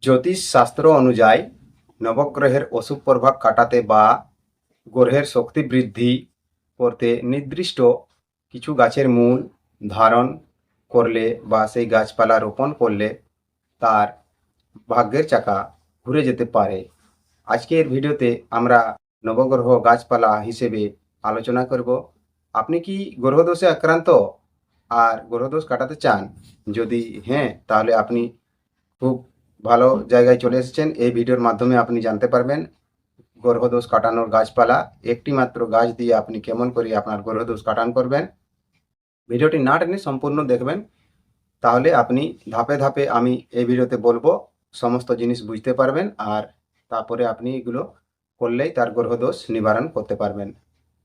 জ্যোতিষ শাস্ত্র অনুযায়ী নবগ্রহের অশুভ প্রভাব কাটাতে বা গ্রহের শক্তি বৃদ্ধি করতে নির্দিষ্ট কিছু গাছের মূল ধারণ করলে বা সেই গাছপালা রোপণ করলে তার ভাগ্যের চাকা ঘুরে যেতে পারে। আজকের ভিডিওতে আমরা নবগ্রহ গাছপালা হিসেবে আলোচনা করব। আপনি কি গ্রহদোষে আক্রান্ত আর গ্রহদোষ কাটাতে চান? যদি হ্যাঁ, তাহলে আপনি খুব ভালো জায়গায় চলে এসেছেন। এই ভিডিওর মাধ্যমে আপনি জানতে পারবেন গ্রহদোষ কাটানোর গাছপালা একটি মাত্র গাছ দিয়ে আপনি কেমন করে আপনার গ্রহদোষ কাটান করবেন। ভিডিওটি না টেনে সম্পূর্ণ দেখবেন, তাহলে আপনি ধাপে ধাপে আমি এই ভিডিওতে বলবো সমস্ত জিনিস বুঝতে পারবেন, আর তারপরে আপনি এগুলো করলেই তার গ্রহদোষ নিবারণ করতে পারবেন।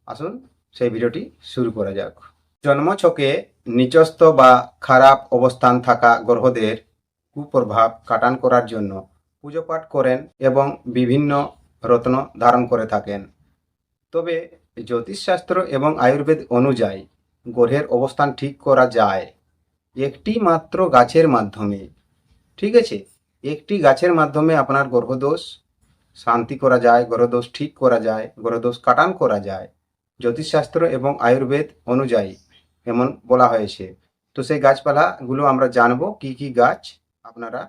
আসুন সেই ভিডিওটি শুরু করা যাক। জন্মছকে নিচস্থ বা খারাপ অবস্থান থাকা গ্রহদের কুপ্রভাব কাটান করার জন্য পুজো পাঠ করেন এবং বিভিন্ন রত্ন ধারণ করে থাকেন। তবে জ্যোতিষশাস্ত্র এবং আয়ুর্বেদ অনুযায়ী গ্রহের অবস্থান ঠিক করা যায় একটি মাত্র গাছের মাধ্যমে। ঠিক আছে, একটি গাছের মাধ্যমে আপনার গ্রহদোষ শান্তি করা যায়, গ্রহদোষ ঠিক করা যায়, গ্রহদোষ কাটান করা যায়। জ্যোতিষশাস্ত্র এবং আয়ুর্বেদ অনুযায়ী এমন বলা হয়েছে। তো সেই গাছপালাগুলো আমরা জানবো কি কি গাছ। আপনারা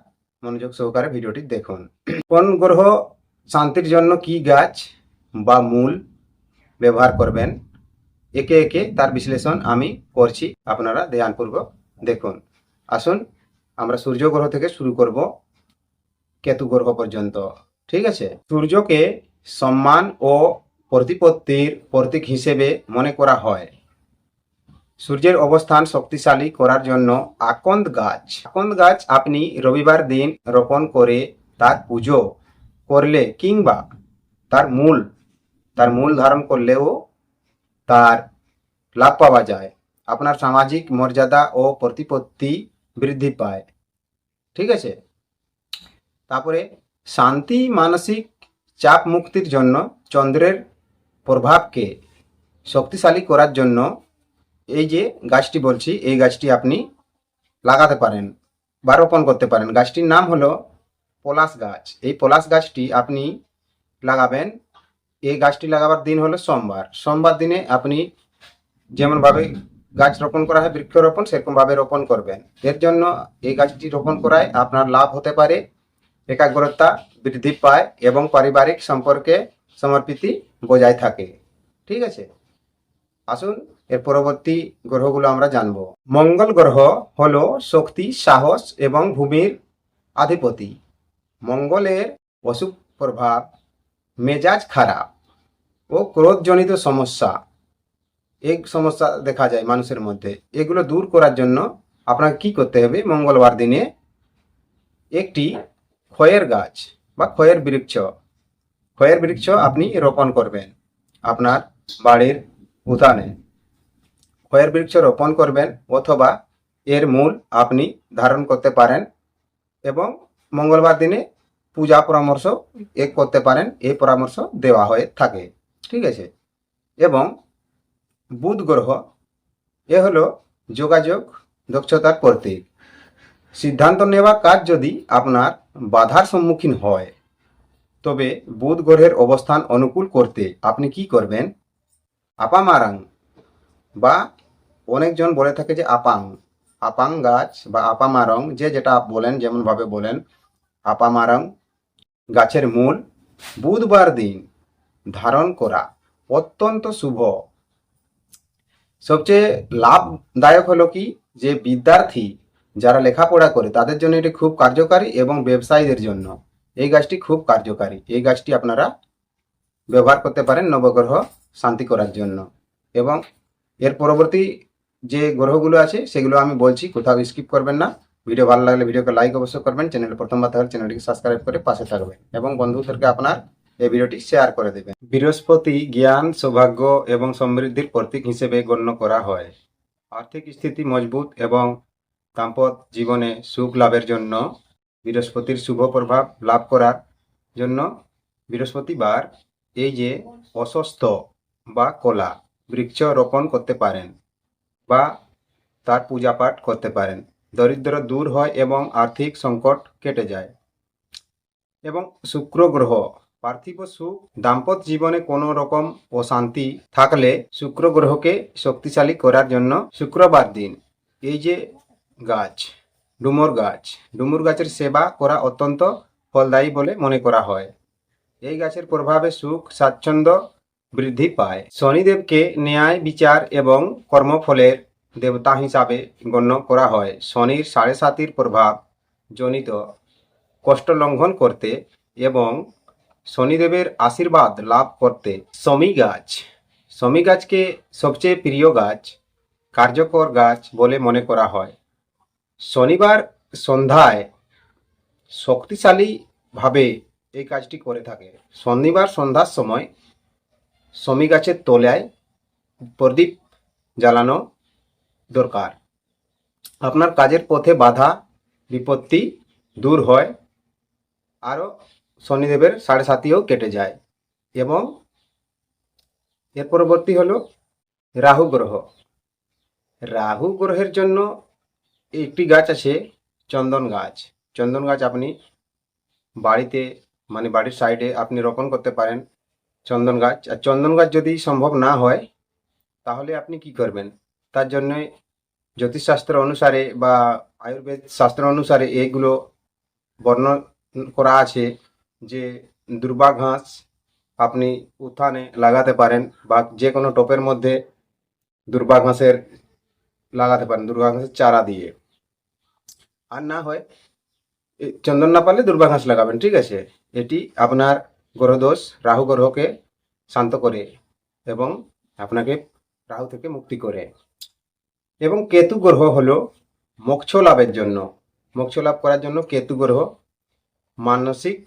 মনোযোগ সহকারে ভিডিওটি দেখুন। কোন গ্রহ শান্তির জন্য কি গাছ বা মূল ব্যবহার করবেন, একে একে তার বিশ্লেষণ আমি করছি, আপনারা ধ্যানপূর্বক দেখুন। আসুন আমরা সূর্য গ্রহ থেকে শুরু করব কেতু গ্রহ পর্যন্ত। ঠিক আছে, সূর্যকে সম্মান ও প্রতিপত্তির প্রতীক হিসেবে মনে করা হয়। সূর্যের অবস্থান শক্তিশালী করার জন্য আকন্দ গাছ আপনি রবিবার দিন রোপণ করে তার পুজো করলে কিংবা তার মূল ধারণ করলেও তার লাভ পাওয়া যায়। আপনার সামাজিক মর্যাদা ও প্রতিপত্তি বৃদ্ধি পায়। ঠিক আছে, তারপরে শান্তি, মানসিক চাপ মুক্তির জন্য চন্দ্রের প্রভাবকে শক্তিশালী করার জন্য এই যে গাছটি বলছি, এই গাছটি আপনি লাগাতে পারেন বা রোপণ করতে পারেন। গাছটির নাম হলো পলাশ গাছ। এই পলাশ গাছটি আপনি লাগাবেন। এই গাছটি লাগাবার দিন হলো সোমবার দিনে আপনি যেমনভাবে গাছ রোপণ করা হয় বৃক্ষরোপণ, সেরকমভাবে রোপণ করবেন। এর জন্য এই গাছটি রোপণ করায় আপনার লাভ হতে পারে, একাগ্রতা বৃদ্ধি পায় এবং পারিবারিক সম্পর্কে সমর্পিতি বজায় থাকে। ঠিক আছে, আসুন এর পরবর্তী গ্রহগুলো আমরা জানব। মঙ্গল গ্রহ হলো শক্তি, সাহস এবং ভূমির অধিপতি। মঙ্গলের অশুভ প্রভাব মেজাজ খারাপ ও ক্রোধজনিত সমস্যা, এই সমস্যা দেখা যায় মানুষের মধ্যে। এগুলো দূর করার জন্য আপনাকে কি করতে হবে? মঙ্গলবার দিনে একটি খয়ের গাছ বা খয়ের বৃক্ষ আপনি রোপণ করবেন। আপনার বাড়ির উঠানে খয়ের বৃক্ষ রোপণ করবেন, অথবা এর মূল আপনি ধারণ করতে পারেন এবং মঙ্গলবার দিনে পূজা পরামর্শ করতে পারেন। এই পরামর্শ দেওয়া হয়ে থাকে। ঠিক আছে, এবং বুধ গ্রহ এ হলো যোগাযোগ দক্ষতার প্রতীক। সিদ্ধান্ত নেওয়া কাজ যদি আপনার বাধার সম্মুখীন হয়, তবে বুধ গ্রহের অবস্থান অনুকূল করতে আপনি কি করবেন? আপামারাং, বা অনেকজন বলে থাকে যে আপাং গাছ বা আপামারং, যে যেটা বলেন, যেমনভাবে বলেন, আপামারং গাছের মূল বুধবার দিন ধারণ করা অত্যন্ত শুভ। সবচেয়ে লাভদায়ক হলো কি, যে বিদ্যার্থী যারা লেখাপড়া করে তাদের জন্য এটি খুব কার্যকারী এবং ব্যবসায়ীদের জন্য এই গাছটি খুব কার্যকারী। এই গাছটি আপনারা ব্যবহার করতে পারেন নবগ্রহ শান্তি করার জন্য। এবং এর পরবর্তী যে গ্রহগুলো আছে সেগুলো আমি বলছি, কোথাও স্কিপ করবেন না। ভিডিও ভালো লাগলে ভিডিওকে লাইক অবশ্যই করবেন, চ্যানেলে প্রথমবার তাহলে চ্যানেলটিকে সাবস্ক্রাইব করে পাশে থাকবেন এবং বন্ধুদেরকে আপনার এই ভিডিওটি শেয়ার করে দেবেন। বৃহস্পতি জ্ঞান, সৌভাগ্য এবং সমৃদ্ধির প্রতীক হিসেবে গণ্য করা হয়। আর্থিক স্থিতি মজবুত এবং দাম্পত্য জীবনে সুখ লাভের জন্য বৃহস্পতির শুভ প্রভাব লাভ করার জন্য বৃহস্পতিবার এই যে অশ্বত্থ বা কলা বৃক্ষ রোপণ করতে পারেন বা তার পূজা পাঠ করতে পারেন। দরিদ্র দূর হয় এবং আর্থিক সংকট কেটে যায়। এবং শুক্র গ্রহ পার্থিব সুখ, দাম্পত্য জীবনে কোনো রকম অশান্তি থাকলে শুক্র গ্রহকে শক্তিশালী করার জন্য শুক্রবার দিন এই যে গাছ, ডুমুর গাছের সেবা করা অত্যন্ত ফলদায়ী বলে মনে করা হয়। এই গাছের প্রভাবে সুখ স্বাচ্ছন্দ্য বৃদ্ধি পায়। শনিদেবকে ন্যায় বিচার এবং কর্মফলের দেবতা হিসাবে গণ্য করা হয়। শনির সাড়ে সাতির প্রভাব জনিত কষ্ট লঙ্ঘন করতে এবং শনিদেবের আশীর্বাদ লাভ করতে শমী গাছকে সবচেয়ে প্রিয় গাছ, কার্যকর গাছ বলে মনে করা হয়। শনিবার সন্ধ্যায় শক্তিশালীভাবে এই কাজটি করে থাকে। শনিবার সন্ধ্যার সময় শমী গাছের তলায় প্রদীপ জ্বালানো দরকার। আপনার কাজের পথে বাধা বিপত্তি দূর হয়, আরও শনিদেবের সাড়ে সাতিও কেটে যায়। এবং এর পরবর্তী হলো রাহু গ্রহ। রাহু গ্রহের জন্য একটি গাছ আছে চন্দন গাছ আপনি বাড়িতে মানে বাড়ির সাইডে আপনি রোপণ করতে পারেন চন্দন গাছ। আর চন্দন গাছ যদি সম্ভব না হয় তাহলে আপনি কি করবেন, তার জন্য জ্যোতিষশাস্ত্র অনুসারে বা আয়ুর্বেদ শাস্ত্র অনুসারে এগুলো বর্ণনা করা আছে যে দুর্বা ঘাস আপনি উঠানে লাগাতে পারেন বা যে কোনো টপের মধ্যে দুর্বা ঘাসের লাগাতে পারেন, দুর্বা ঘাসের চারা দিয়ে। আর না হয় চন্দন না পারলে দুর্বা ঘাস লাগাবেন, ঠিক আছে। এটি আপনার গ্রহদোষ রাহু গ্রহকে শান্ত করে এবং আপনাকে রাহু থেকে মুক্তি করে। এবং কেতু গ্রহ হলো মোক্ষ লাভের জন্য, মোক্ষ লাভ করার জন্য কেতু গ্রহ মানসিক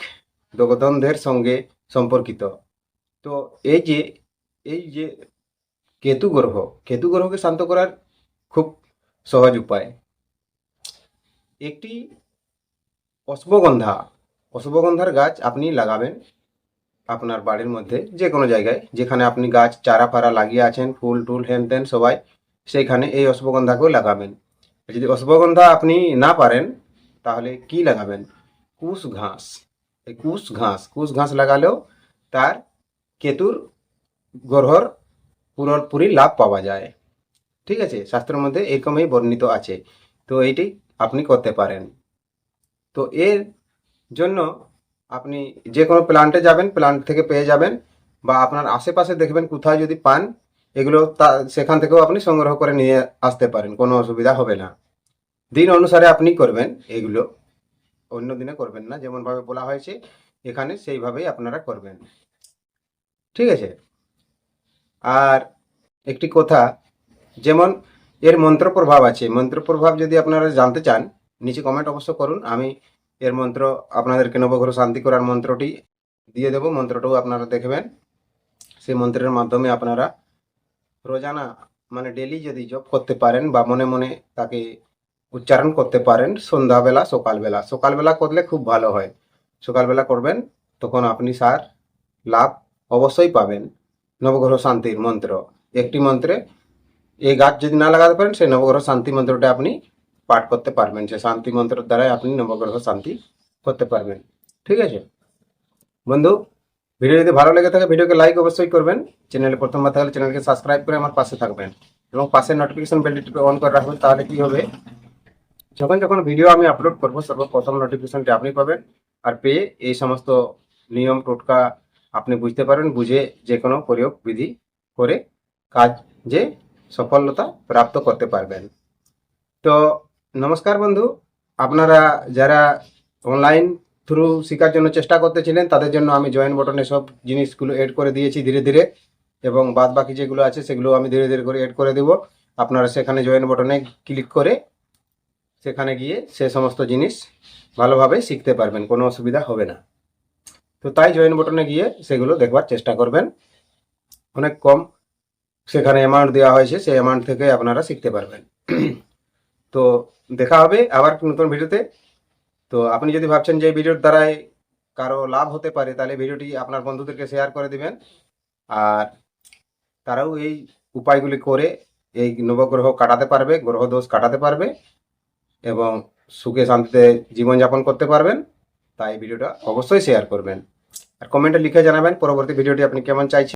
দ্বন্দ্বের সঙ্গে সম্পর্কিত। তো এই যে কেতু গ্রহকে শান্ত করার খুব সহজ উপায়, একটি অশ্বগন্ধার গাছ আপনি লাগাবেন আপনার বাড়ির মধ্যে যে কোনো জায়গায় যেখানে আপনি গাছ চারা ফারা লাগিয়ে আছেন, ফুল টুল হেন তেন সবাই, সেইখানে এই অশ্বগন্ধাকেও লাগাবেন। যদি অশ্বগন্ধা আপনি না পারেন তাহলে কি লাগাবেন, কুশ ঘাস। এই কুশ ঘাস লাগালেও তার কেতুর গ্রহর পুরোপুরি লাভ পাওয়া যায়, ঠিক আছে। শাস্ত্রের মধ্যে এরকমই বর্ণিত আছে। তো এইটি আপনি করতে পারেন। তো এর জন্য আপনি যে কোনো প্ল্যান্টে যাবেন, প্ল্যান্ট থেকে পেয়ে যাবেন, বা আপনার আশেপাশে দেখবেন কোথায় যদি পান এগুলো সেখান থেকেও আপনি সংগ্রহ করে নিয়ে আসতে পারেন, কোনো অসুবিধা হবে না। দিন অনুসারে আপনি করবেন এগুলো, অন্য দিনে করবেন না, যেমনভাবে বলা হয়েছে এখানে সেইভাবেই আপনারা করবেন, ঠিক আছে। আর একটি কথা, যেমন এর মন্ত্র প্রভাব আছে, মন্ত্র প্রভাব যদি আপনারা জানতে চান নিচে কমেন্ট অবশ্য করুন, আমি এর মন্ত্র আপনাদেরকে নবগ্রহ শান্তি করার মন্ত্রটি দিয়ে দেবো, মন্ত্রটাও আপনারা দেখবেন। সেই মন্ত্রের মাধ্যমে আপনারা রোজানা মানে ডেলি যদি জপ করতে পারেন বা মনে মনে তাকে উচ্চারণ করতে পারেন সন্ধ্যাবেলা সকালবেলা করলে খুব ভালো হয়। সকালবেলা করবেন, তখন আপনি সার লাভ অবশ্যই পাবেন। নবগ্রহ শান্তির মন্ত্র, একটি মন্ত্রে এই গাছ যদি না লাগাতে পারেন সেই নবগ্রহ শান্তি মন্ত্রটা আপনি পাঠ করতে পারবেন, সে শান্তি মন্ত্রের দ্বারাই আপনি নবগ্রহ শান্তি করতে পারবেন, ঠিক আছে। বন্ধু, ভিডিও যদি ভালো লেগে থাকে ভিডিওকে লাইক অবশ্যই করবেন, চ্যানেলে প্রথমবার থাকলে চ্যানেলকে সাবস্ক্রাইব করে আমার পাশে থাকবেন এবং পাশে নোটিফিকেশন বেলটি অন করে রাখবেন। তাহলে কি হবে, যখন যখন ভিডিও আমি আপলোড করবো সর্বপ্রথম নোটিফিকেশনটি আপনি পাবেন, আর পেয়ে এই সমস্ত নিয়ম টোটকা আপনি বুঝতে পারবেন, বুঝে যে কোনো প্রয়োগ বিধি করে কাজে সফলতা প্রাপ্ত করতে পারবেন। তো নমস্কার বন্ধু, আপনারা যারা অনলাইন থ্রু শেখার জন্য চেষ্টা করতেছিলেন তাদের জন্য আমি জয়েন বটনে সব জিনিসগুলো এড করে দিয়েছি ধীরে ধীরে, এবং বাদ বাকি যেগুলো আছে সেগুলো আমি ধীরে ধীরে করে এড করে দেব। আপনারা সেখানে জয়েন বটনে ক্লিক করে সেখানে গিয়ে সে সমস্ত জিনিস ভালোভাবে শিখতে পারবেন, কোনো অসুবিধা হবে না। তো তাই জয়েন বটনে গিয়ে সেগুলো দেখবার চেষ্টা করবেন, অনেক কম সেখানে অ্যামাউন্ট দেওয়া হয়েছে, সেই অ্যামাউন্ট থেকে আপনারা শিখতে পারবেন। তো দেখা হবে আবার নতুন ভিডিওতে। তো আপনি যদি ভাবছেন যে এই ভিডিওর দ্বারাই কারো লাভ হতে পারে তাহলে ভিডিওটি আপনার বন্ধুদেরকে শেয়ার করে দিবেন, আর তারাও এই উপায়গুলি করে এই নবগ্রহ কাটাতে পারবে, গ্রহ দোষ কাটাতে পারবে এবং সুখে শান্তিতে জীবনযাপন করতে পারবেন। তাই ভিডিওটা অবশ্যই শেয়ার করবেন আর কমেন্টে লিখে জানাবেন পরবর্তী ভিডিওটি আপনি কেমন চাইছেন।